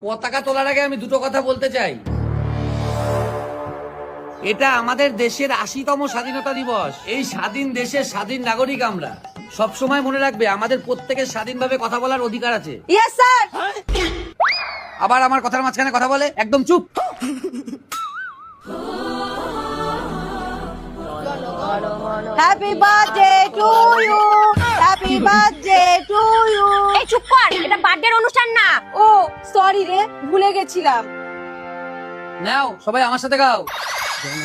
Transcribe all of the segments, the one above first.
পতাকা তোলার আগে আমি দুটো কথা বলতে চাই। এটা আমাদের দেশের ৮০তম স্বাধীনতা দিবস। এই স্বাধীন দেশের স্বাধীন নাগরিক আমরা। সব সময় মনে রাখবে আমাদের প্রত্যেকের স্বাধীনভাবে কথা বলার অধিকার আছে। Yes sir. আবার আমার কথার মাঝখানে কথা বলে, একদম চুপ। Happy birthday to you, happy birthday to you. এই চুপ কর, এটা বার্থডে অনুষ্ঠান না। ও সরি রে, ভুলে গেছিলাম। নাও সবাই আমার সাথে গাও।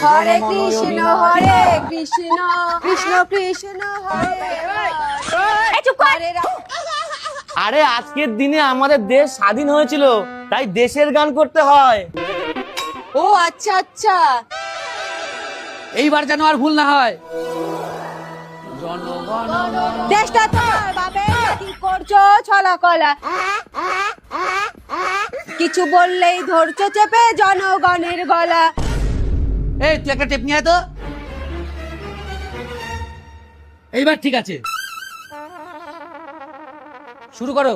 হরে কৃষ্ণ হরে কৃষ্ণ, কৃষ্ণ কৃষ্ণ হরে হরে। এই চুপ কর। হরে রাম। আরে আজকের দিনে আমাদের দেশ স্বাধীন হয়েছিল, তাই দেশের গান করতে হয়। ও আচ্ছা আচ্ছা। এইবার যেন আর ভুল না হয়। দেশটা তোমার বাপের, কি করছো ছলা কলা, কিছু বললেই ধরছো চেপে জনগণের গলা। এই তুই একটা টেপ নিয়ে আয় তো। এইবার ঠিক আছে, শুরু করো।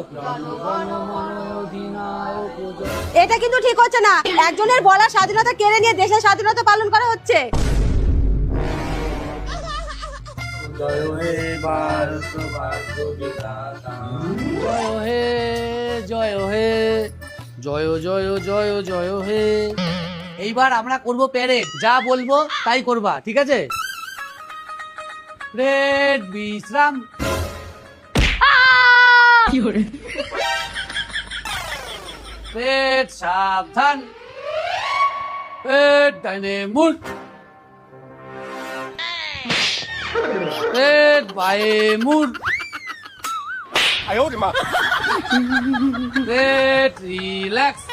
এটা কিন্তু ঠিক হচ্ছে না, একজনের বলা স্বাধীনতা কেড়ে নিয়ে দেশের স্বাধীনতা পালন করা হচ্ছে। জয় হে জয় হে জয় জয় জয় জয় হে। এইবার আমরা করব প্যারেড, যা বলবো তাই করবা, ঠিক আছে? প্যারেড বিশ্রাম। প্যারেড সাবধান। প্যারেড ডাইনে মুখ। প্যারেড বায়ে মুখ। Parade relax.